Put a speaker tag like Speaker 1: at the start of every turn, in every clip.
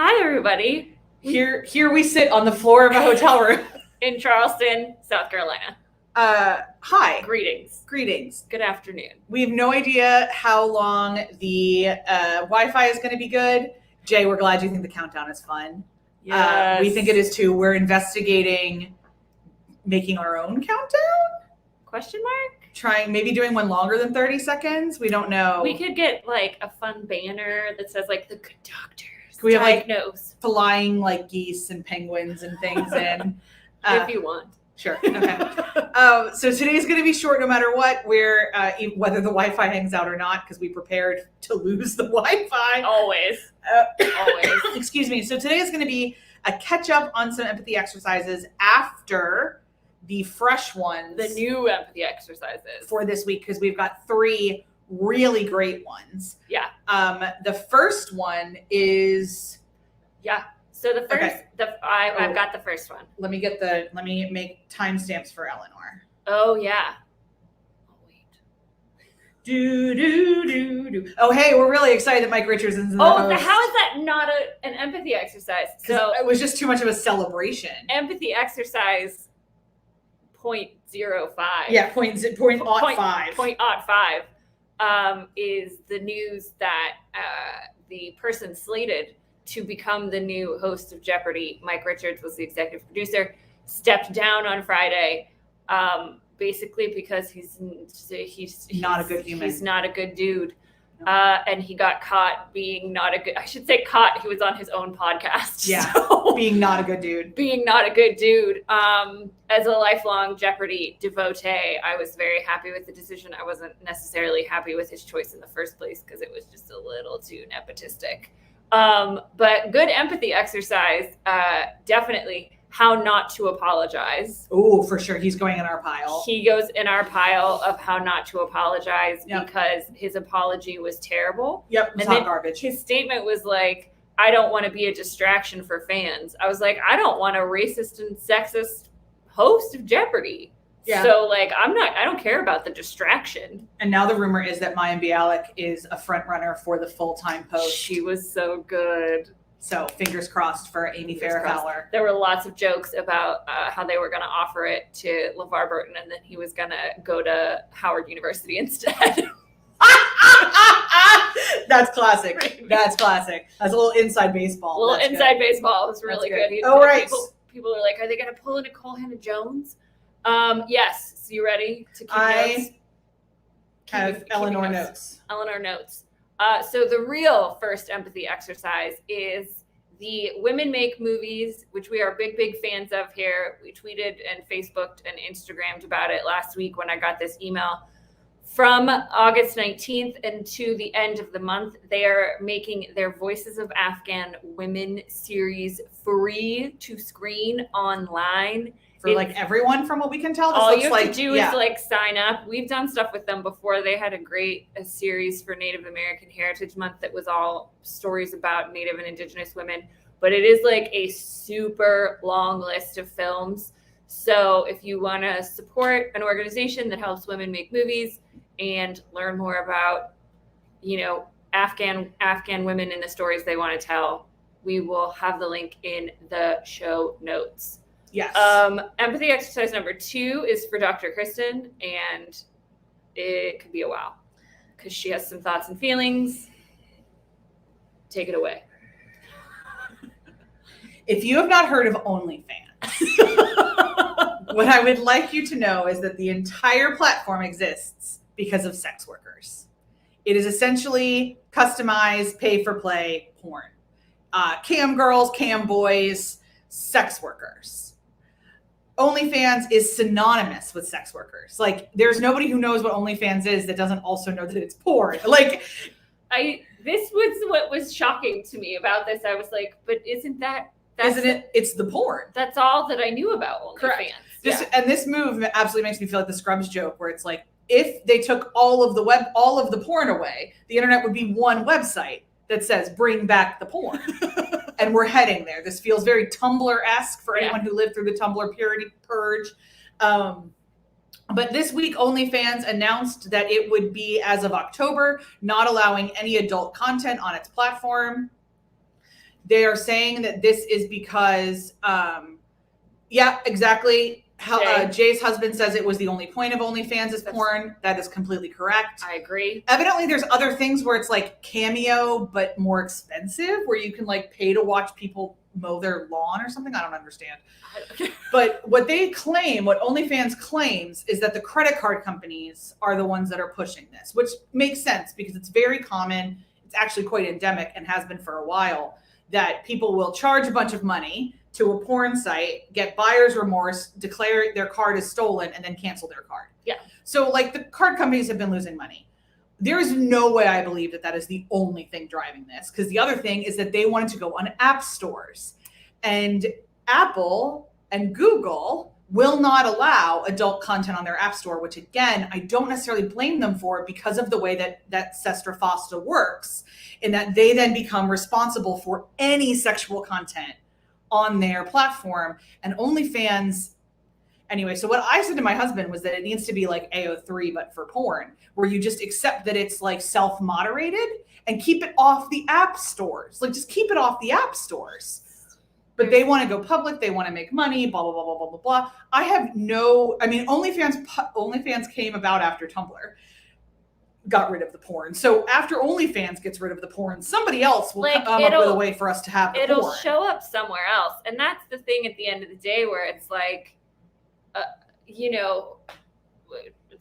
Speaker 1: Hi, everybody.
Speaker 2: Here we sit on the floor of a hotel room.
Speaker 1: In Charleston, South Carolina.
Speaker 2: Hi.
Speaker 1: Greetings.
Speaker 2: Good
Speaker 1: afternoon.
Speaker 2: We have no idea how long the Wi-Fi is going to be good. Jay, we're glad you think the countdown is fun.
Speaker 1: Yes.
Speaker 2: We think it is too. We're investigating making our own countdown?
Speaker 1: Question mark?
Speaker 2: Maybe doing one longer than 30 seconds. We don't know.
Speaker 1: We could get like a fun banner that says like the good doctors.
Speaker 2: We have
Speaker 1: Diagnose.
Speaker 2: Like flying like geese and penguins and things in.
Speaker 1: If you want.
Speaker 2: Sure. Okay. So today's going to be short no matter what. We're whether the Wi-Fi hangs out or not, because we prepared to lose the Wi-Fi.
Speaker 1: Always. Always.
Speaker 2: Excuse me. So today is going to be a catch up on some empathy exercises after the fresh ones.
Speaker 1: The new empathy exercises.
Speaker 2: For this week, because we've got 3 really great ones.
Speaker 1: Yeah.
Speaker 2: The first one is.
Speaker 1: Yeah. So the first,
Speaker 2: okay.
Speaker 1: I've got the first one.
Speaker 2: Let me make timestamps for Eleanor.
Speaker 1: Oh yeah. Oh wait.
Speaker 2: Do. Oh hey, we're really excited that Mike Richardson's in the host.
Speaker 1: How is that not an empathy exercise?
Speaker 2: So it was just too much of a celebration.
Speaker 1: Empathy exercise 0.05.
Speaker 2: Yeah, .05
Speaker 1: is the news that the person slated to become the new host of Jeopardy, Mike Richards was the executive producer, stepped down on Friday, basically because he's
Speaker 2: not a good human.
Speaker 1: He's not a good dude. And he got caught being not a good, I should say caught, he was on his own podcast.
Speaker 2: Yeah,
Speaker 1: so,
Speaker 2: being not a good dude.
Speaker 1: Being not a good dude. As a lifelong Jeopardy devotee, I was very happy with the decision. I wasn't necessarily happy with his choice in the first place because it was just a little too nepotistic. But good empathy exercise, definitely. How not to apologize.
Speaker 2: Oh, for sure. He's going in our pile.
Speaker 1: He goes in our pile of how not to apologize because his apology was terrible.
Speaker 2: Yep, it's hot garbage.
Speaker 1: His statement was like, I don't want to be a distraction for fans. I was like, I don't want a racist and sexist host of Jeopardy. Yeah. So like, I don't care about the distraction.
Speaker 2: And now the rumor is that Mayim Bialik is a front runner for the full-time post.
Speaker 1: She was so good.
Speaker 2: So fingers crossed for Amy Farrah Fowler.
Speaker 1: There were lots of jokes about how they were going to offer it to LeVar Burton and then he was going to go to Howard University instead.
Speaker 2: That's classic. That's classic. That's a little inside baseball.
Speaker 1: Baseball was really good.
Speaker 2: Right.
Speaker 1: People are like, are they going to pull a Nicole Hannah-Jones? Yes. So you ready to keep notes?
Speaker 2: Have Eleanor notes.
Speaker 1: Eleanor notes. So the real first empathy exercise is the Women Make Movies, which we are big fans of here. We tweeted and Facebooked and Instagrammed about it last week when I got this email. From August 19th and to the end of the month, they are making their Voices of Afghan Women series free to screen online.
Speaker 2: For like everyone, from what we can tell,
Speaker 1: all you have to do is like sign up. We've done stuff with them before. They had a series for Native American Heritage Month that was all stories about Native and Indigenous women. But it is like a super long list of films. So if you want to support an organization that helps women make movies and learn more about, Afghan women and the stories they want to tell, we will have the link in the show notes.
Speaker 2: Yes.
Speaker 1: Empathy exercise number 2 is for Dr. Kristen, and it could be a while because she has some thoughts and feelings. Take it away.
Speaker 2: If you have not heard of OnlyFans, what I would like you to know is that the entire platform exists because of sex workers. It is essentially customized, pay-for-play porn. Cam girls, cam boys, sex workers. OnlyFans is synonymous with sex workers. Like, there's nobody who knows what OnlyFans is that doesn't also know that it's porn. Like,
Speaker 1: this was what was shocking to me about this. I was like, but isn't it?
Speaker 2: It's the porn.
Speaker 1: That's all that I knew about OnlyFans.
Speaker 2: Correct. And this move absolutely makes me feel like the Scrubs joke, where it's like, if they took all of the porn away, the internet would be one website that says bring back the porn. And we're heading there. This feels very Tumblr-esque for anyone who lived through the Tumblr purity purge. But this week, OnlyFans announced that it would be, as of October, not allowing any adult content on its platform. They are saying that this is because, yeah, exactly. Jay's husband says it was the only point of OnlyFans is porn. That is completely correct.
Speaker 1: I agree.
Speaker 2: Evidently, there's other things where it's like Cameo, but more expensive, where you can like pay to watch people mow their lawn or something. I don't understand. But what they claim, what OnlyFans claims, is that the credit card companies are the ones that are pushing this, which makes sense because it's very common. It's actually quite endemic and has been for a while, that people will charge a bunch of money to a porn site, get buyer's remorse, declare their card is stolen, and then cancel their card.
Speaker 1: Yeah.
Speaker 2: So like the card companies have been losing money. There is no way I believe that is the only thing driving this, because the other thing is that they wanted to go on app stores, and Apple and Google will not allow adult content on their app store, which again, I don't necessarily blame them for because of the way that Sestra Fosta works, in that they then become responsible for any sexual content on their platform. And OnlyFans, anyway, so what I said to my husband was that it needs to be like AO3, but for porn, where you just accept that it's like self-moderated and keep it off the app stores. Like just keep it off the app stores. But they want to go public. They want to make money, blah, blah, blah, blah, blah, blah, blah. OnlyFans came about after Tumblr got rid of the porn. So after OnlyFans gets rid of the porn, somebody else will come up with a way for us to have the porn.
Speaker 1: It'll show up somewhere else. And that's the thing at the end of the day where it's like,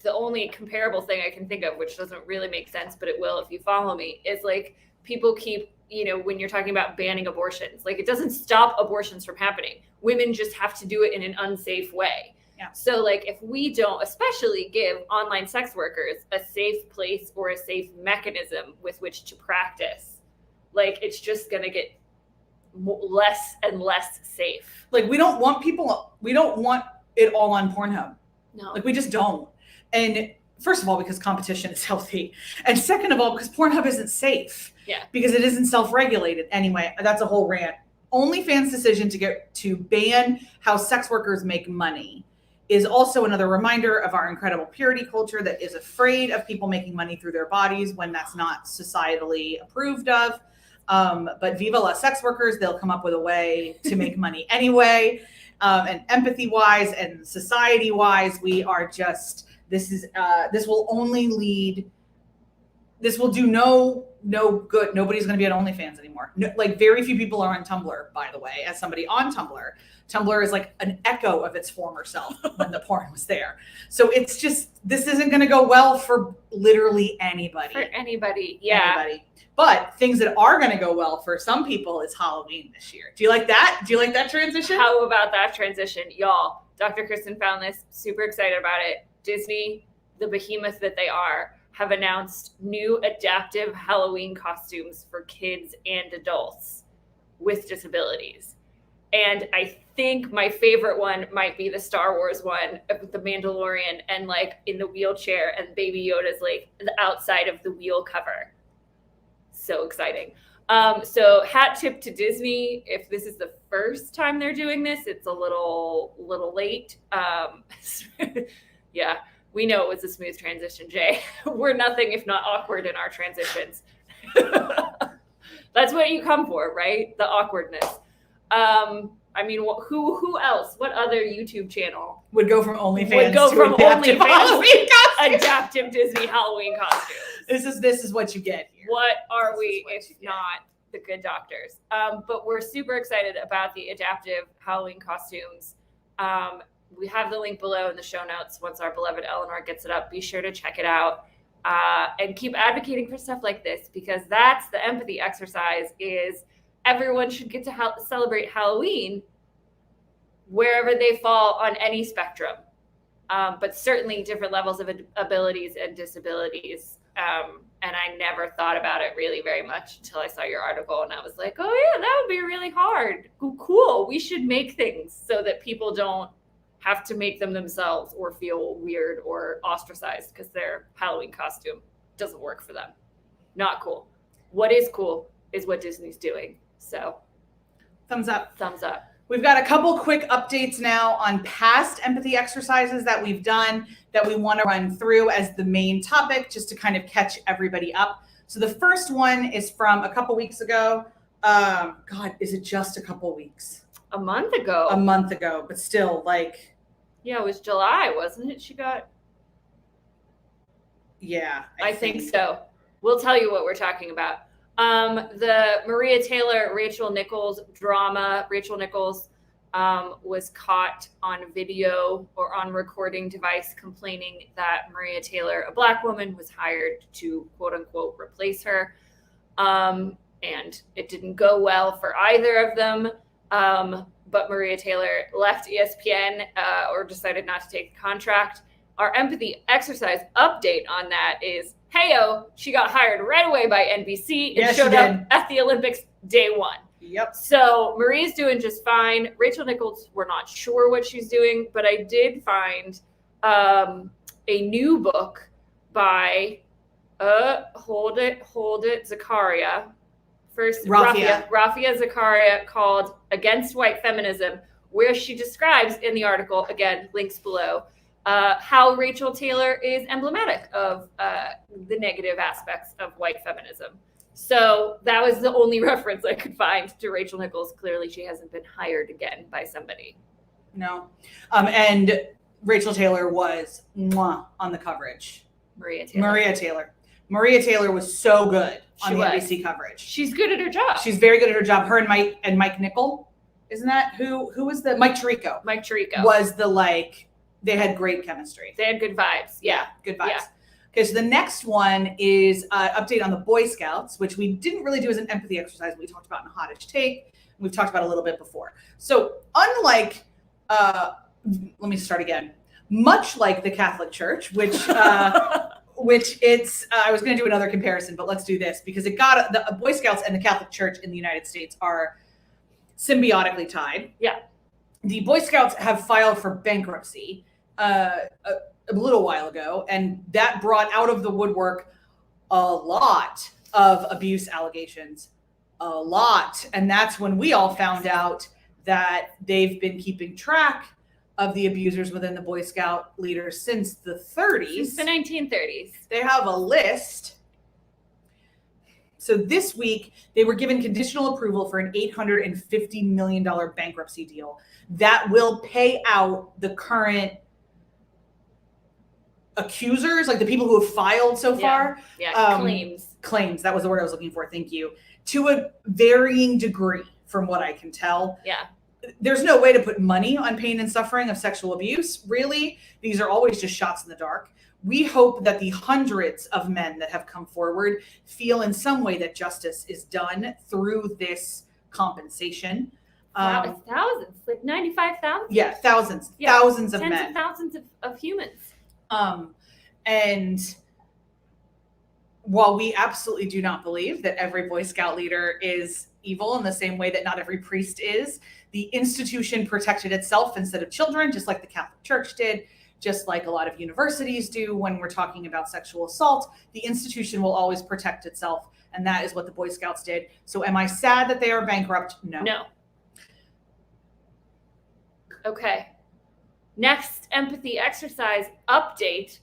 Speaker 1: the only comparable thing I can think of, which doesn't really make sense, but it will if you follow me, is like people keep, when you're talking about banning abortions, like it doesn't stop abortions from happening. Women just have to do it in an unsafe way.
Speaker 2: Yeah.
Speaker 1: So like if we don't especially give online sex workers a safe place or a safe mechanism with which to practice, like it's just going to get less and less safe.
Speaker 2: Like we don't want it all on Pornhub.
Speaker 1: No.
Speaker 2: Like we just don't. And first of all, because competition is healthy. And second of all, because Pornhub isn't safe.
Speaker 1: Yeah.
Speaker 2: Because it isn't self-regulated. Anyway, that's a whole rant. OnlyFans' decision to ban how sex workers make money is also another reminder of our incredible purity culture that is afraid of people making money through their bodies when that's not societally approved of. But viva la sex workers, they'll come up with a way to make money anyway. And empathy-wise and society-wise, we are just, this will do no good. Nobody's going to be on OnlyFans anymore. No, like very few people are on Tumblr, by the way, as somebody on Tumblr. Tumblr is like an echo of its former self when the porn was there. So it's just, this isn't going to go well for literally anybody.
Speaker 1: For anybody, yeah.
Speaker 2: Anybody. But things that are going to go well for some people is Halloween this year. Do you like that? Do you like that transition?
Speaker 1: How about that transition? Y'all, Dr. Kristen found this, super excited about it. Disney, the behemoth that they are, have announced new adaptive Halloween costumes for kids and adults with disabilities. And I think my favorite one might be the Star Wars one with the Mandalorian and like in the wheelchair and Baby Yoda's like the outside of the wheel cover. So exciting. So hat tip to Disney. If this is the first time they're doing this, it's a little late. Yeah, we know it was a smooth transition, Jay. We're nothing if not awkward in our transitions. That's what you come for, right? The awkwardness. I mean, who else? What other YouTube channel
Speaker 2: would go from OnlyFans to adaptive Halloween costumes?
Speaker 1: Adaptive Disney Halloween costumes.
Speaker 2: This is what you get here.
Speaker 1: What are we if not the good doctors? But we're super excited about the adaptive Halloween costumes. We have the link below in the show notes. Once our beloved Eleanor gets it up, be sure to check it out and keep advocating for stuff like this, because that's the empathy exercise. Is everyone should get to celebrate Halloween wherever they fall on any spectrum, but certainly different levels of abilities and disabilities. And I never thought about it really very much until I saw your article, and I was like, oh yeah, that would be really hard. Cool. We should make things so that people don't have to make them themselves or feel weird or ostracized because their Halloween costume doesn't work for them. Not cool. What is cool is what Disney's doing. So
Speaker 2: thumbs up.
Speaker 1: Thumbs up.
Speaker 2: We've got a couple quick updates now on past empathy exercises that we've done that we want to run through as the main topic, just to kind of catch everybody up. So the first one is from a couple weeks ago. God, is it just a couple weeks?
Speaker 1: A month ago.
Speaker 2: A month ago, but still, like.
Speaker 1: Yeah, it was July, wasn't it? She got.
Speaker 2: Yeah,
Speaker 1: I think so. We'll tell you what we're talking about. The Maria Taylor, Rachel Nichols drama. Rachel Nichols was caught on video or on recording device complaining that Maria Taylor, a Black woman, was hired to quote unquote replace her. And it didn't go well for either of them. But Maria Taylor left ESPN or decided not to take the contract. Our empathy exercise update on that is, heyo, she got hired right away by NBC and showed up at the Olympics day one.
Speaker 2: Yep.
Speaker 1: So Marie's doing just fine. Rachel Nichols, we're not sure what she's doing, but I did find a new book by, hold it, Zakaria. First, Rafia Zakaria, called Against White Feminism, where she describes in the article, again, links below, how Rachel Taylor is emblematic of the negative aspects of white feminism. So that was the only reference I could find to Rachel Nichols. Clearly, she hasn't been hired again by somebody.
Speaker 2: No. And Rachel Taylor was on the coverage.
Speaker 1: Maria Taylor.
Speaker 2: Maria Taylor was so good on the NBC coverage.
Speaker 1: She's good at her job.
Speaker 2: She's very good at her job. Her and Mike Nichol, isn't that who was the Mike Tirico?
Speaker 1: Mike Tirico
Speaker 2: was the they had great chemistry.
Speaker 1: They had good vibes. Yeah,
Speaker 2: good vibes.
Speaker 1: Yeah.
Speaker 2: Okay, so the next one is an update on the Boy Scouts, which we didn't really do as an empathy exercise. We talked about in a Hottish Take. We've talked about a little bit before. So unlike, let me start again. Much like the Catholic Church, which it's, I was going to do another comparison, but let's do this because the Boy Scouts and the Catholic Church in the United States are symbiotically tied.
Speaker 1: Yeah.
Speaker 2: The Boy Scouts have filed for bankruptcy a little while ago, and that brought out of the woodwork a lot of abuse allegations, a lot. And that's when we all found out that they've been keeping track of the abusers within the Boy Scout leaders since the 30s.
Speaker 1: Since the 1930s.
Speaker 2: They have a list. So this week, they were given conditional approval for an $850 million bankruptcy deal that will pay out the current accusers, like the people who have filed so far.
Speaker 1: Yeah,
Speaker 2: Claims, that was the word I was looking for, thank you. To a varying degree, from what I can tell.
Speaker 1: Yeah.
Speaker 2: There's no way to put money on pain and suffering of sexual abuse, really. These are always just shots in the dark. We hope that the hundreds of men that have come forward feel in some way that justice is done through this compensation.
Speaker 1: Thousands, like 95,000.
Speaker 2: Yeah, thousands of
Speaker 1: tens
Speaker 2: men.
Speaker 1: Of thousands of humans.
Speaker 2: And while we absolutely do not believe that every Boy Scout leader is evil in the same way that not every priest is, the institution protected itself instead of children, just like the Catholic Church did, just like a lot of universities do when we're talking about sexual assault. The institution will always protect itself, and that is what the Boy Scouts did. So am I sad that they are bankrupt? No.
Speaker 1: No. Okay. Next empathy exercise update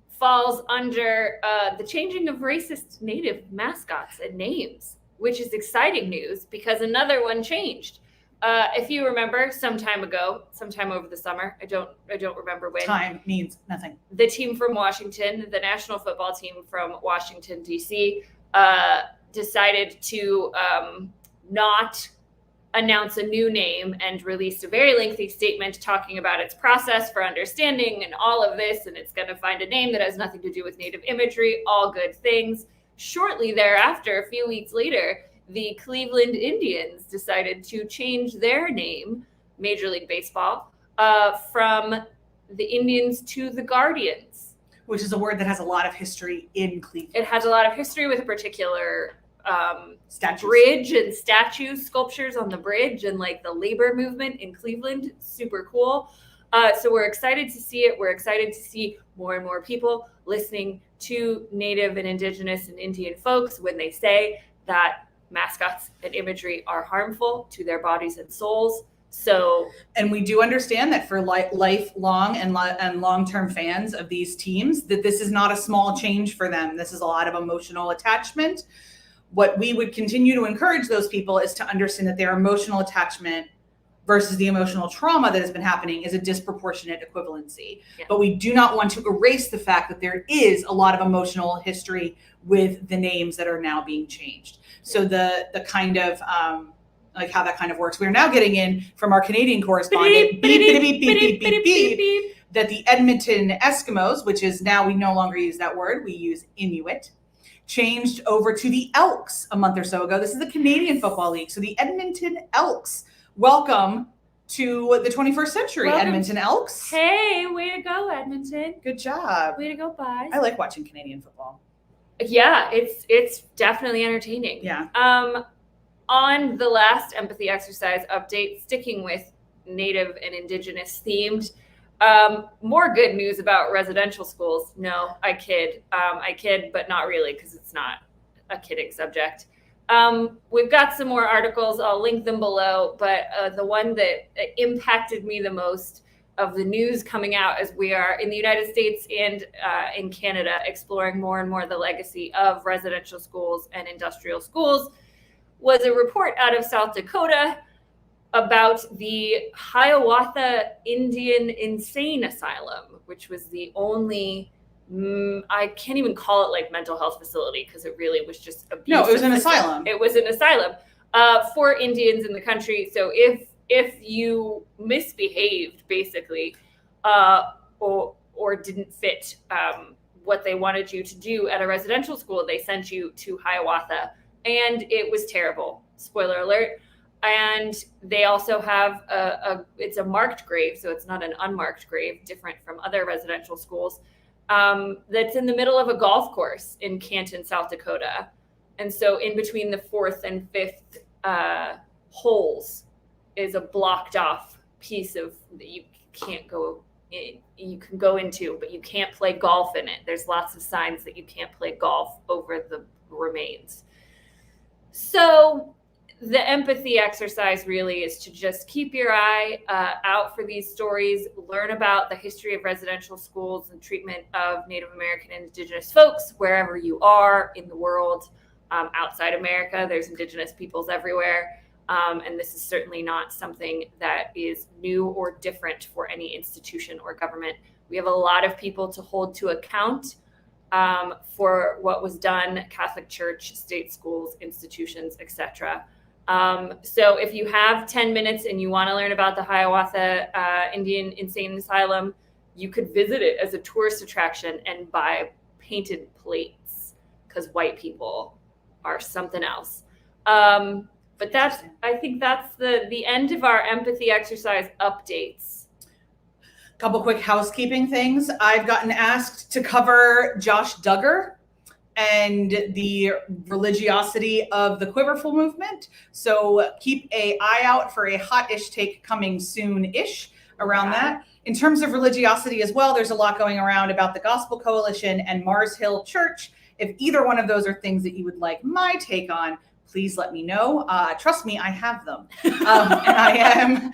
Speaker 1: falls under the changing of racist Native mascots and names, which is exciting news because another one changed. If you remember, sometime over the summer, I don't remember when.
Speaker 2: Time means nothing.
Speaker 1: The team from Washington, the national football team from Washington, D.C., decided to not announce a new name and released a very lengthy statement talking about its process for understanding and all of this, and it's going to find a name that has nothing to do with Native imagery, all good things. Shortly thereafter, a few weeks later, the Cleveland Indians decided to change their name, Major League Baseball, from the Indians to the Guardians.
Speaker 2: Which is a word that has a lot of history in Cleveland.
Speaker 1: It has a lot of history with a particular
Speaker 2: statues.
Speaker 1: Bridge and statue sculptures on the bridge and like the labor movement in Cleveland. Super cool. So we're excited to see it. We're excited to see more and more people listening to Native and Indigenous and Indian folks when they say that mascots and imagery are harmful to their bodies and souls. So,
Speaker 2: and we do understand that for lifelong and long-term fans of these teams, that this is not a small change for them. This is a lot of emotional attachment. What we would continue to encourage those people is to understand that their emotional attachment versus the emotional trauma that has been happening is a disproportionate equivalency. Yeah. But we do not want to erase the fact that there is a lot of emotional history with the names that are now being changed. So the kind of like how that kind of works. We're now getting in from our Canadian correspondent that the Edmonton Eskimos, which is now we no longer use that word, we use Inuit, changed over to the Elks a month or so ago. This is the Canadian Football League. So the Edmonton Elks. Welcome to the 21st century, Edmonton Elks.
Speaker 1: Hey, way to go, Edmonton.
Speaker 2: Good job.
Speaker 1: Way to go, bye.
Speaker 2: I like watching Canadian football.
Speaker 1: Yeah, it's definitely entertaining.
Speaker 2: Yeah.
Speaker 1: On the last empathy exercise update, sticking with Native and Indigenous themed, more good news about residential schools. No, I kid, but not really, because it's not a kidding subject. We've got some more articles. I'll link them below, but the one that impacted me the most of the news coming out as we are in the United States and in Canada exploring more and more the legacy of residential schools and industrial schools was a report out of South Dakota about the Hiawatha Indian Insane Asylum, which was the only I can't even call it like mental health facility because it really was just abuse.
Speaker 2: No, it was an asylum.
Speaker 1: It was an asylum for Indians in the country. So if you misbehaved basically or didn't fit what they wanted you to do at a residential school, they sent you to Hiawatha, and it was terrible. Spoiler alert. And they also have it's a marked grave, so it's not an unmarked grave, different from other residential schools. That's in the middle of a golf course in Canton, South Dakota. And so in between the 4th and 5th holes is a blocked off piece of that you can't go in. You can go into, but you can't play golf in it. There's lots of signs that you can't play golf over the remains. So the empathy exercise really is to just keep your eye out for these stories, learn about the history of residential schools and treatment of Native American and Indigenous folks wherever you are in the world. Outside America, there's Indigenous peoples everywhere. And this is certainly not something that is new or different for any institution or government. We have a lot of people to hold to account for what was done, Catholic Church, state schools, institutions, etc. So if you have 10 minutes and you want to learn about the Hiawatha Indian Insane Asylum, you could visit it as a tourist attraction and buy painted plates because white people are something else. But I think that's the end of our empathy exercise updates.
Speaker 2: Couple quick housekeeping things. I've gotten asked to cover Josh Duggar and the religiosity of the Quiverful movement. So keep an eye out for a hot-ish take coming soon-ish around that. In terms of religiosity as well, there's a lot going around about the Gospel Coalition and Mars Hill Church. If either one of those are things that you would like my take on, please let me know. Trust me, I have them. And I am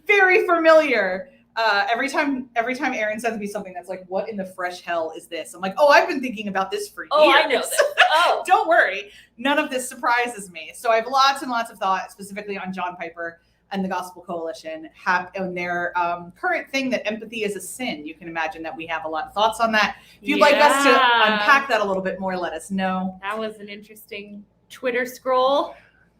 Speaker 2: very familiar. Every time Erin sends me something that's like, what in the fresh hell is this? I'm like, oh, I've been thinking about this for years.
Speaker 1: Oh, I know this. Oh.
Speaker 2: Don't worry. None of this surprises me. So I have lots and lots of thought specifically on John Piper and the Gospel Coalition and their current thing that empathy is a sin. You can imagine that we have a lot of thoughts on that. If you'd like us to unpack that a little bit more, let us know.
Speaker 1: That was an interesting Twitter scroll.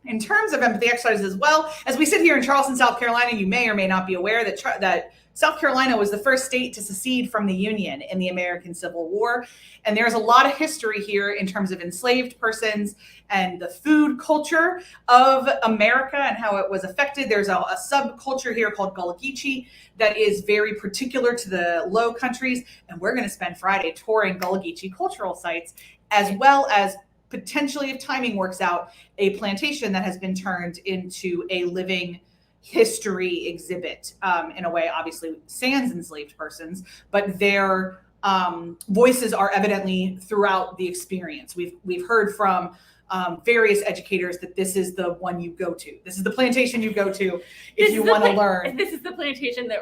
Speaker 2: In terms of empathy exercises as well, as we sit here in Charleston, South Carolina, you may or may not be aware that South Carolina was the first state to secede from the Union in the American Civil War. And there's a lot of history here in terms of enslaved persons and the food culture of America and how it was affected. There's a subculture here called Gullah Geechee that is very particular to the Low Countries. And we're going to spend Friday touring Gullah Geechee cultural sites, as well as potentially, if timing works out, a plantation that has been turned into a living history exhibit. In a way, obviously, sans enslaved persons, but their voices are evidently throughout the experience. We've heard from various educators that this is the one you go to. This is the plantation you go to if you want to learn.
Speaker 1: This is the plantation that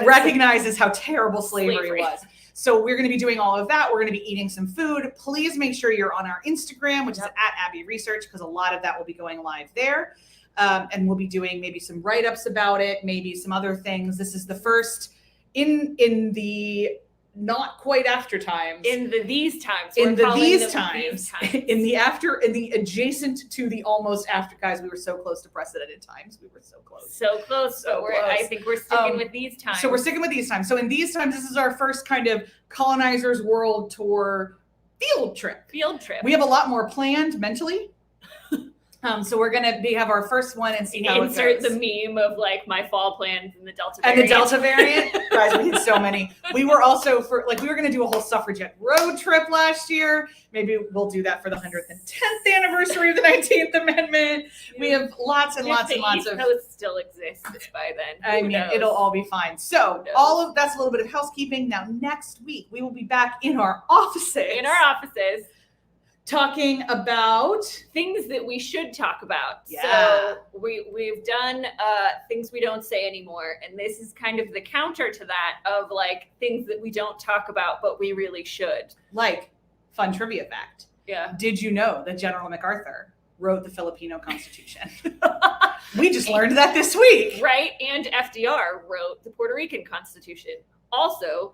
Speaker 2: recognizes how terrible slavery was. So we're going to be doing all of that. We're going to be eating some food. Please make sure you're on our Instagram, which is at Abby Research, because a lot of that will be going live there. And we'll be doing maybe some write-ups about it, maybe some other things. This is the first in the not quite after times.
Speaker 1: In the these times.
Speaker 2: In the these times. In the adjacent to the almost after, guys, we were so close to precedented times. We were so close.
Speaker 1: So close. So close. I think we're sticking with these times.
Speaker 2: So we're sticking with these times. So in these times, this is our first kind of Colonizers World Tour field trip. We have a lot more planned mentally. So we're gonna have our first one and see how it goes.
Speaker 1: Insert the meme of like my fall plans and the Delta variant.
Speaker 2: And the Delta variant, guys, we did so many. We were also we were gonna do a whole suffragette road trip last year. Maybe we'll do that for the 110th anniversary of the 19th Amendment. We have lots and lots and lots of.
Speaker 1: If the East Coast still exists by then,
Speaker 2: I mean, it'll all be fine. So all of that's a little bit of housekeeping. Now next week we will be back in our offices. Talking about
Speaker 1: things that we should talk about.
Speaker 2: Yeah.
Speaker 1: So we've done things we don't say anymore. And this is kind of the counter to that of like things that we don't talk about, but we really should.
Speaker 2: Like, fun trivia fact.
Speaker 1: Yeah.
Speaker 2: Did you know that General MacArthur wrote the Filipino Constitution? We just learned that this week.
Speaker 1: Right. And FDR wrote the Puerto Rican Constitution. Also,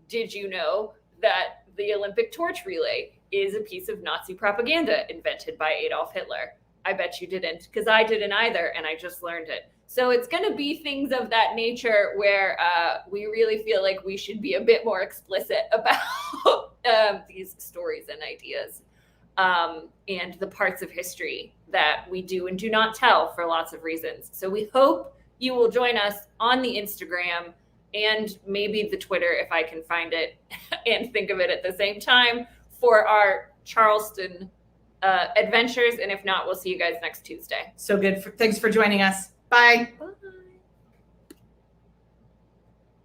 Speaker 1: did you know that the Olympic torch relay is a piece of Nazi propaganda invented by Adolf Hitler? I bet you didn't, because I didn't either, and I just learned it. So it's going to be things of that nature where we really feel like we should be a bit more explicit about these stories and ideas and the parts of history that we do and do not tell for lots of reasons. So we hope you will join us on the Instagram and maybe the Twitter if I can find it and think of it at the same time, for our Charleston adventures. And if not, we'll see you guys next Tuesday.
Speaker 2: So good. Thanks for joining us. Bye.
Speaker 1: Bye.